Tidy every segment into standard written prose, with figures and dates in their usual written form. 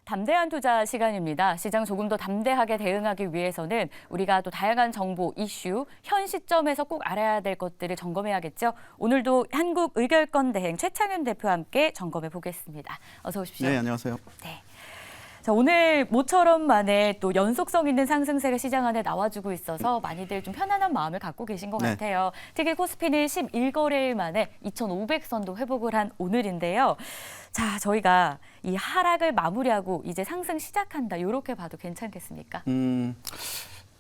담대한 투자 시간입니다. 시장 조금 더 담대하게 대응하기 위해서는 우리가 또 다양한 정보, 이슈, 현 시점에서 꼭 알아야 될 것들을 점검해야겠죠. 오늘도 한국의결권대행 최창윤 대표와 함께 점검해 보겠습니다. 어서 오십시오. 네, 안녕하세요. 네. 자, 오늘 모처럼 만에 또 연속성 있는 상승세가 시장 안에 나와주고 있어서 많이들 좀 편안한 마음을 갖고 계신 것 네. 같아요. 특히 코스피는 11거래일 만에 2,500선도 회복을 한 오늘인데요. 자, 저희가 이 하락을 마무리하고 이제 상승 시작한다. 이렇게 봐도 괜찮겠습니까?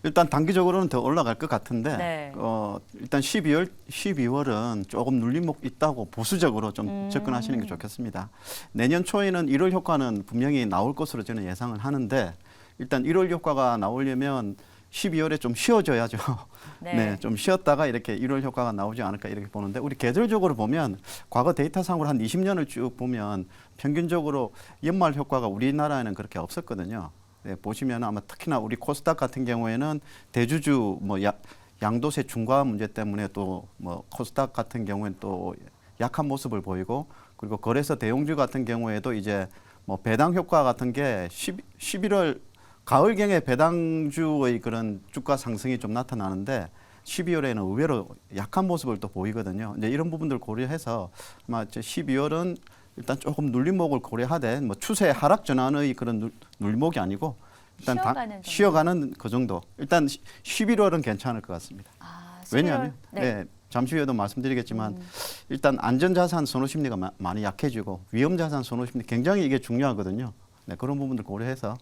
일단 단기적으로는 더 올라갈 것 같은데 네. 일단 12월은 조금 눌림목 있다고 보수적으로 좀 접근하시는 게 좋겠습니다. 내년 초에는 1월 효과는 분명히 나올 것으로 저는 예상을 하는데 일단 1월 효과가 나오려면 12월에 좀 쉬어줘야죠. 네. 네, 좀 쉬었다가 이렇게 1월 효과가 나오지 않을까 이렇게 보는데 우리 계절적으로 보면 과거 데이터상으로 한 20년을 쭉 보면 평균적으로 연말 효과가 우리나라에는 그렇게 없었거든요. 네, 보시면 아마 특히나 우리 코스닥 같은 경우에는 대주주 뭐 양도세 중과 문제 때문에 또 뭐 코스닥 같은 경우에는 또 약한 모습을 보이고 그리고 거래소 대형주 같은 경우에도 이제 뭐 배당 효과 같은 게 11월 가을경에 배당주의 그런 주가 상승이 좀 나타나는데 12월에는 의외로 약한 모습을 또 보이거든요. 이제 이런 부분들 고려해서 아마 12월은 일단 조금 눌림목을 고려하되 뭐 추세 하락 전환의 그런 눌림목이 아니고 일단 쉬어가는 그 정도. 일단 11월은 괜찮을 것 같습니다. 아, 11월? 왜냐하면 네. 잠시 후에도 말씀드리겠지만 일단 안전자산 선호 심리가 많이 약해지고 위험자산 선호 심리 굉장히 이게 중요하거든요. 네, 그런 부분들 고려해서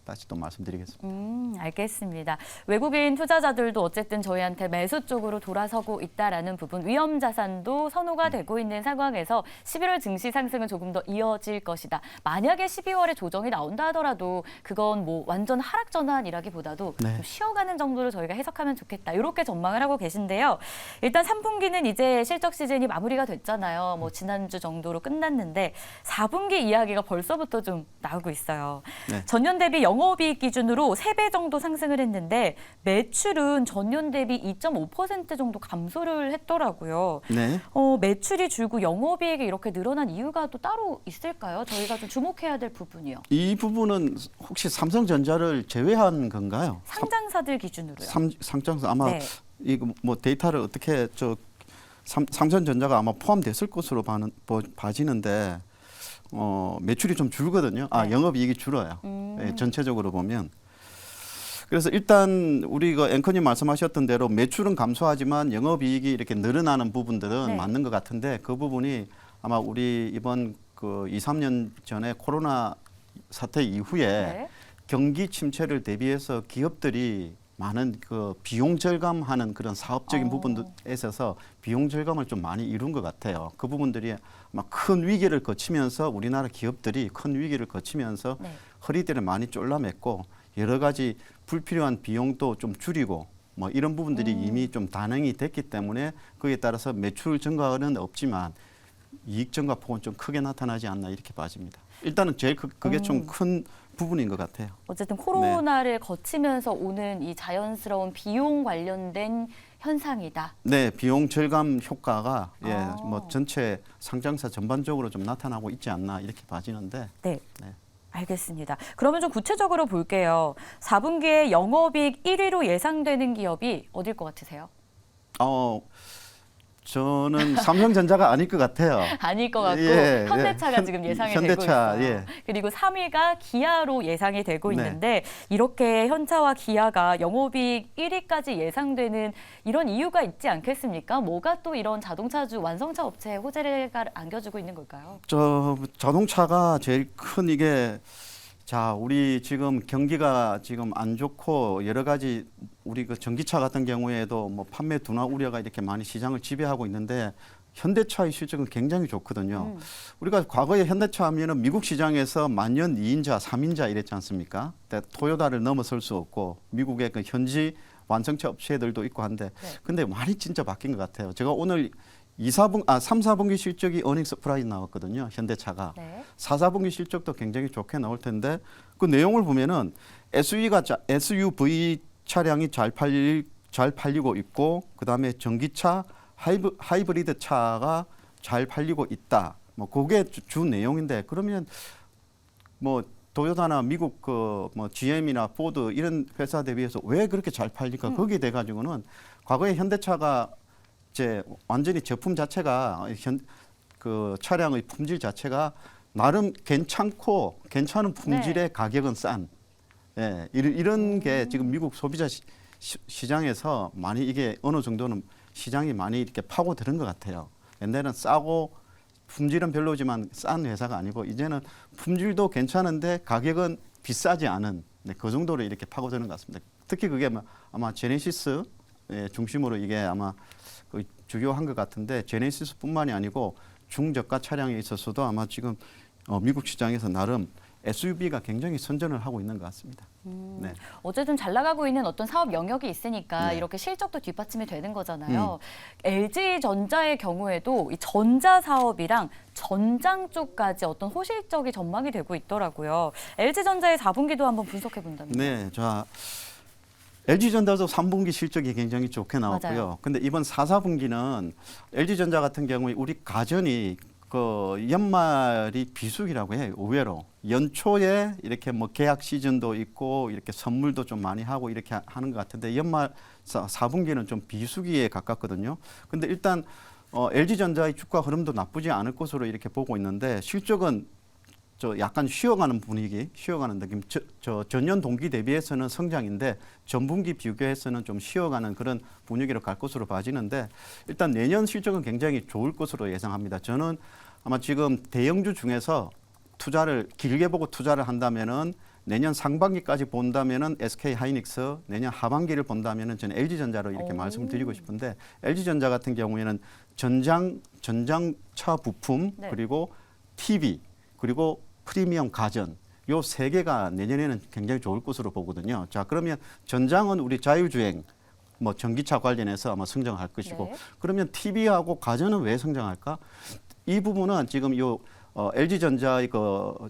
다시 또 말씀드리겠습니다. 알겠습니다. 외국인 투자자들도 어쨌든 저희한테 매수 쪽으로 돌아서고 있다라는 부분, 위험 자산도 선호가 되고 있는 상황에서 11월 증시 상승은 조금 더 이어질 것이다. 만약에 12월에 조정이 나온다 하더라도 그건 뭐 완전 하락 전환이라기보다도 네. 좀 쉬어가는 정도로 저희가 해석하면 좋겠다. 이렇게 전망을 하고 계신데요. 일단 3분기는 이제 실적 시즌이 마무리가 됐잖아요. 뭐 지난주 정도로 끝났는데 4분기 이야기가 벌써부터 좀 나오고 있어요. 네. 전년 대비 영업이익 기준으로 3배 정도 상승을 했는데 매출은 전년 대비 2.5% 정도 감소를 했더라고요. 네. 매출이 줄고 영업이익이 이렇게 늘어난 이유가 또 따로 있을까요? 저희가 좀 주목해야 될 부분이요. 이 부분은 혹시 삼성전자를 제외한 건가요? 상장사들 기준으로요. 상장사 아마 네. 이거 뭐 데이터를 어떻게 삼성전자가 아마 포함됐을 것으로 봐지는데 매출이 좀 줄거든요. 네. 영업이익이 줄어요. 네, 전체적으로 보면. 그래서 일단 우리가 앵커님 말씀하셨던 대로 매출은 감소하지만 영업이익이 이렇게 늘어나는 부분들은 네. 맞는 것 같은데 그 부분이 아마 우리 이번 그 2, 3년 전에 코로나 사태 이후에 네. 경기 침체를 대비해서 기업들이 많은 그 비용 절감하는 그런 사업적인 부분들에 있어서 비용 절감을 좀 많이 이룬 것 같아요. 그 부분들이 아마 큰 위기를 거치면서 우리나라 기업들이 큰 위기를 거치면서 네. 허리띠를 많이 졸라맸고 여러 가지 불필요한 비용도 좀 줄이고 뭐 이런 부분들이 이미 좀 단행이 됐기 때문에 그에 따라서 매출 증가는 없지만 이익 증가 폭은 좀 크게 나타나지 않나 이렇게 봐집니다. 일단은 제일 그게 좀 큰 부분인 것 같아요. 어쨌든 코로나를 거치면서 오는 이 자연스러운 비용 관련된 현상이다. 네, 비용 절감 효과가 뭐 전체 상장사 전반적으로 좀 나타나고 있지 않나 이렇게 봐지는데. 네. 네. 알겠습니다. 그러면 좀 구체적으로 볼게요. 4분기에 영업이익 1위로 예상되는 기업이 어딜 것 같으세요? 저는 삼성전자가 아닐 것 같아요. 아닐 것 같고 예, 현대차가 예. 지금 예상이 현대차, 되고 있어요. 예. 그리고 3위가 기아로 예상이 되고 네. 있는데 이렇게 현차와 기아가 영업이익 1위까지 예상되는 이런 이유가 있지 않겠습니까? 뭐가 또 이런 자동차주 완성차 업체에 호재를 안겨주고 있는 걸까요? 자동차가 제일 큰 이게 우리 지금 경기가 지금 안 좋고 여러 가지 우리 그 전기차 같은 경우에도 뭐 판매 둔화 우려가 이렇게 많이 시장을 지배하고 있는데 현대차의 실적은 굉장히 좋거든요. 우리가 과거에 현대차 하면은 미국 시장에서 만년 2인자, 3인자 이랬지 않습니까? 근데 토요타를 넘어설 수 없고 미국의 그 현지 완성차 업체들도 있고 한데 근데 많이 진짜 바뀐 것 같아요. 제가 오늘 3, 4분기 실적이 어닝 서프라이즈 나왔거든요. 현대차가. 네. 4, 4분기 실적도 굉장히 좋게 나올 텐데 그 내용을 보면은 SUV 차량이 잘 팔리고 있고 그다음에 전기차 하이브리드 차가 잘 팔리고 있다. 뭐 그게 주 내용인데 그러면 뭐 도요타나 미국 그 뭐 GM이나 포드 이런 회사 대비해서 왜 그렇게 잘 팔릴까? 거기에 돼 가지고는 과거에 현대차가 이제 완전히 제품 자체가 그 차량의 품질 자체가 나름 괜찮고 괜찮은 품질의 가격은 싼 예, 이런 게 지금 미국 소비자 시장에서 많이 이게 어느 정도는 시장이 많이 이렇게 파고드는 것 같아요. 옛날에는 싸고 품질은 별로지만 싼 회사가 아니고 이제는 품질도 괜찮은데 가격은 비싸지 않은 네, 그 정도로 이렇게 파고드는 것 같습니다. 특히 그게 아마 제네시스 중심으로 이게 아마 그 주요한 것 같은데 제네시스뿐만이 아니고 중저가 차량에 있어서도 아마 지금 미국 시장에서 나름 SUV가 굉장히 선전을 하고 있는 것 같습니다. 네. 어쨌든 잘 나가고 있는 어떤 사업 영역이 있으니까 네. 이렇게 실적도 뒷받침이 되는 거잖아요. LG전자의 경우에도 이 전자 사업이랑 전장 쪽까지 어떤 호실적이 전망이 되고 있더라고요. LG전자의 4분기도 한번 분석해 본다면. 네, 자 LG전자도 3분기 실적이 굉장히 좋게 나왔고요. 맞아요. 근데 이번 4, 4분기는 LG전자 같은 경우에 우리 가전이 그 연말이 비수기라고 해요. 의외로 연초에 이렇게 뭐 계약 시즌도 있고 이렇게 선물도 좀 많이 하고 이렇게 하는 것 같은데 연말 4분기는 좀 비수기에 가깝거든요. 근데 일단 LG전자의 주가 흐름도 나쁘지 않을 것으로 이렇게 보고 있는데 실적은 저 약간 쉬어가는 분위기, 쉬어가는 느낌. 저 전년 동기 대비해서는 성장인데 전분기 비교해서는 좀 쉬어가는 그런 분위기로 갈 것으로 봐지는데 일단 내년 실적은 굉장히 좋을 것으로 예상합니다. 저는 아마 지금 대형주 중에서 투자를 길게 보고 투자를 한다면은 내년 상반기까지 본다면은 SK 하이닉스, 내년 하반기를 본다면은 저는 LG전자로 이렇게 말씀드리고 싶은데 LG전자 같은 경우에는 전장차 부품 네. 그리고 TV 그리고 프리미엄 가전 요 세 개가 내년에는 굉장히 좋을 것으로 보거든요. 자, 그러면 전장은 우리 자율주행 뭐 전기차 관련해서 아마 성장할 것이고 네. 그러면 TV하고 가전은 왜 성장할까? 이 부분은 지금 요 LG전자의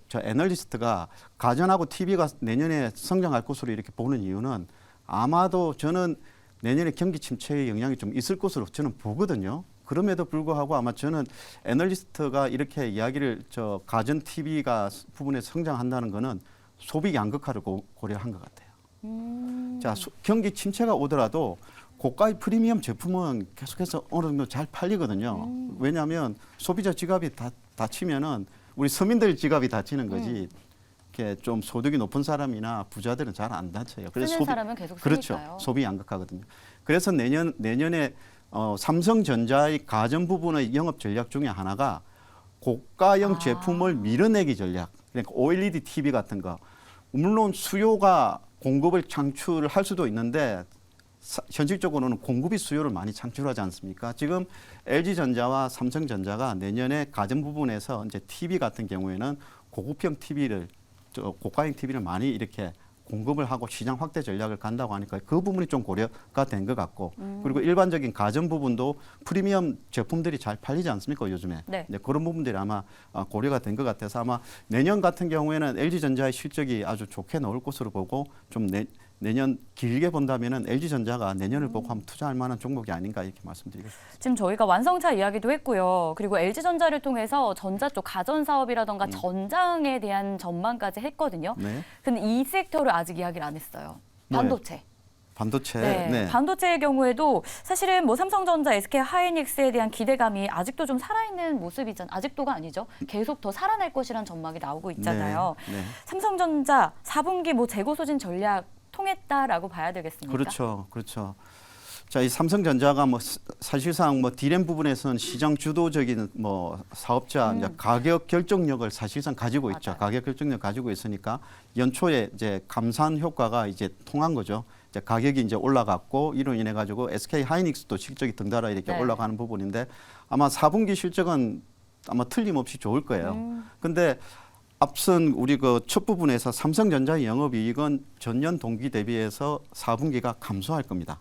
저 애널리스트가 가전하고 TV가 내년에 성장할 것으로 이렇게 보는 이유는 아마도 저는 내년에 경기 침체의 영향이 좀 있을 것으로 저는 보거든요. 그럼에도 불구하고 아마 저는 애널리스트가 이렇게 이야기를 저 가전 TV가 부분에 성장한다는 거는 소비 양극화를 고려한 것 같아요. 자, 경기 침체가 오더라도 고가의 프리미엄 제품은 계속해서 어느 정도 잘 팔리거든요. 왜냐하면 소비자 지갑이 다치면은 우리 서민들 지갑이 다치는 거지. 이렇게 좀 소득이 높은 사람이나 부자들은 잘 안 다쳐요. 쓰는 사람은 계속 그렇죠. 쓰니까요. 소비 양극화거든요. 그래서 내년에 삼성전자의 가전 부분의 영업 전략 중에 하나가 고가형 제품을 밀어내기 전략. 그러니까 OLED TV 같은 거. 물론 수요가 공급을 창출할 수도 있는데 현실적으로는 공급이 수요를 많이 창출하지 않습니까? 지금 LG전자와 삼성전자가 내년에 가전 부분에서 이제 TV 같은 경우에는 고급형 TV를 고가형 TV를 많이 이렇게 공급을 하고 시장 확대 전략을 간다고 하니까 그 부분이 좀 고려가 된 것 같고 그리고 일반적인 가전 부분도 프리미엄 제품들이 잘 팔리지 않습니까 요즘에 네. 이제 그런 부분들이 아마 고려가 된 것 같아서 아마 내년 같은 경우에는 LG전자의 실적이 아주 좋게 나올 것으로 보고 좀 내년 길게 본다면은 LG전자가 내년을 보고 한번 투자할 만한 종목이 아닌가 이렇게 말씀드리겠습니다. 지금 저희가 완성차 이야기도 했고요. 그리고 LG전자를 통해서 전자 쪽 가전 사업이라던가 전장에 대한 전망까지 했거든요. 네. 근데 이 섹터를 아직 이야기를 안 했어요. 반도체. 반도체. 네. 반도체의 경우에도 사실은 뭐 삼성전자, SK 하이닉스에 대한 기대감이 아직도 좀 살아있는 모습이잖아요. 아직도가 아니죠. 계속 더 살아날 것이라는 전망이 나오고 있잖아요. 네. 삼성전자 4분기 뭐 재고 소진 전략 통했다라고 봐야 되겠습니까? 그렇죠. 그렇죠. 자, 이 삼성전자가 뭐 사실상 뭐 디램 부분에서는 시장 주도적인 뭐 사업자 이제 가격 결정력을 사실상 가지고 있죠. 맞아요. 가격 결정력 가지고 있으니까 연초에 이제 감산 효과가 이제 통한 거죠. 이제 가격이 이제 올라갔고 이로 인해 가지고 SK 하이닉스도 실적이 덩달아 이렇게 네. 올라가는 부분인데 아마 4분기 실적은 아마 틀림없이 좋을 거예요. 근데 앞선 우리 그 첫 부분에서 삼성전자의 영업이익은 전년 동기 대비해서 4분기가 감소할 겁니다.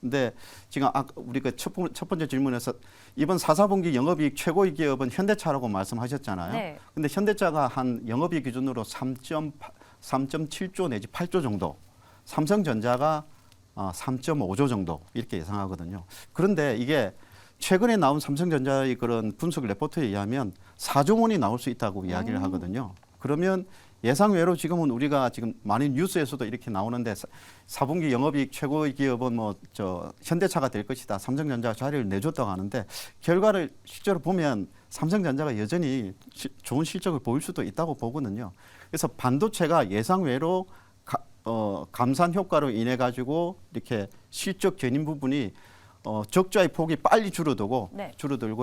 근데 지금 우리 그 첫 번째 질문에서 이번 4, 4분기 영업이익 최고의 기업은 현대차라고 말씀하셨잖아요. 네. 근데 현대차가 한 영업이익 기준으로 3.7조 내지 8조 정도, 삼성전자가 3.5조 정도 이렇게 예상하거든요. 그런데 이게 최근에 나온 삼성전자의 그런 분석 레포트에 의하면 4조 원이 나올 수 있다고 이야기를 하거든요. 그러면 예상외로 지금은 우리가 지금 많은 뉴스에서도 이렇게 나오는데 4분기 영업이익 최고의 기업은 뭐 현대차가 될 것이다. 삼성전자가 자리를 내줬다고 하는데 결과를 실제로 보면 삼성전자가 여전히 좋은 실적을 보일 수도 있다고 보거든요. 그래서 반도체가 예상외로 감산 효과로 인해 가지고 이렇게 실적 견인 부분이 적자의 폭이 빨리 줄어들고 네.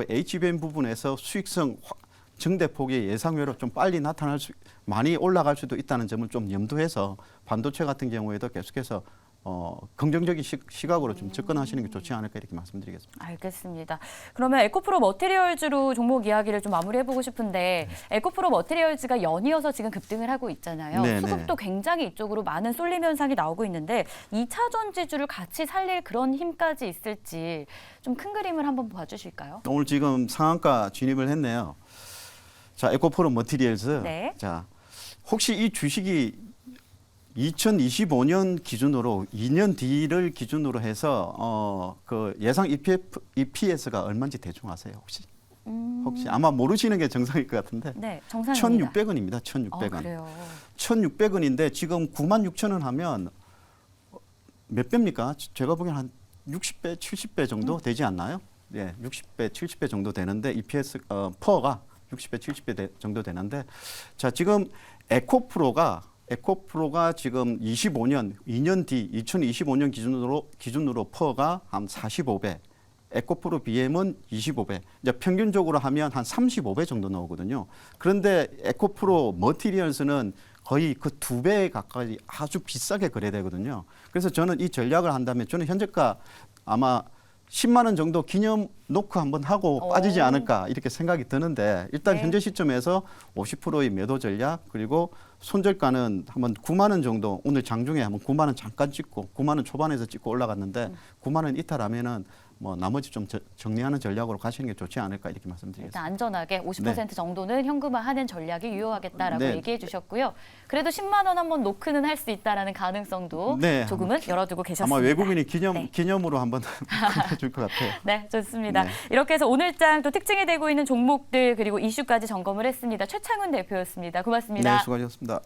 HBM 부분에서 수익성 증대폭이 예상외로 좀 빨리 많이 올라갈 수도 있다는 점을 좀 염두해서 반도체 같은 경우에도 계속해서 긍정적인 시각으로 좀 접근하시는 게 좋지 않을까 이렇게 말씀드리겠습니다. 알겠습니다. 그러면 에코프로 머티리얼즈로 종목 이야기를 좀 마무리해보고 싶은데 에코프로 머티리얼즈가 연이어서 지금 급등을 하고 있잖아요. 네, 수급도 굉장히 이쪽으로 많은 쏠림 현상이 나오고 있는데 2차 전지주를 같이 살릴 그런 힘까지 있을지 좀 큰 그림을 한번 봐주실까요? 오늘 지금 상한가 진입을 했네요. 자, 에코프로 머티리얼즈. 네. 자, 혹시 이 주식이 2025년 기준으로 2년 뒤를 기준으로 해서 그 예상 EPS가 얼마인지 대충 아세요, 혹시? 혹시 아마 모르시는 게 정상일 것 같은데. 네, 정상입니다. 1,600원입니다. 1,600원. 그래요. 1,600원인데 지금 96,000원 하면 몇 배입니까? 제가 보기엔 한 60배, 70배 정도 되지 않나요? 예, 60배, 70배 정도 되는데 EPS 퍼가 60배, 70배 정도 되는데 자, 지금 에코프로가 지금 2년 뒤 2025년 기준으로 퍼가 한 45배, 에코프로 BM은 25배. 이제 평균적으로 하면 한 35배 정도 나오거든요. 그런데 에코프로 머티리얼스는 거의 그 2배 가까이 아주 비싸게 거래되거든요. 그래서 저는 이 전략을 한다면 저는 현재가 아마 10만 원 정도 기념 노크 한번 하고 빠지지 않을까 이렇게 생각이 드는데 일단 네. 현재 시점에서 50%의 매도 전략 그리고 손절가는 한번 9만 원 정도 오늘 장중에 한번 9만 원 잠깐 찍고 9만 원 초반에서 찍고 올라갔는데 9만 원 이탈하면은 뭐 나머지 좀 정리하는 전략으로 가시는 게 좋지 않을까 이렇게 말씀드리겠습니다. 일단 안전하게 50% 정도는 현금화하는 전략이 유효하겠다라고 네. 얘기해 주셨고요. 그래도 10만 원 한번 노크는 할 수 있다라는 가능성도 네. 조금은 열어두고 계셨습니다. 아마 외국인이 네. 기념으로 한번 해줄 것 같아요. 네, 좋습니다. 네. 이렇게 해서 오늘장 또 특징이 되고 있는 종목들 그리고 이슈까지 점검을 했습니다. 최창훈 대표였습니다. 고맙습니다. 네, 수고하셨습니다.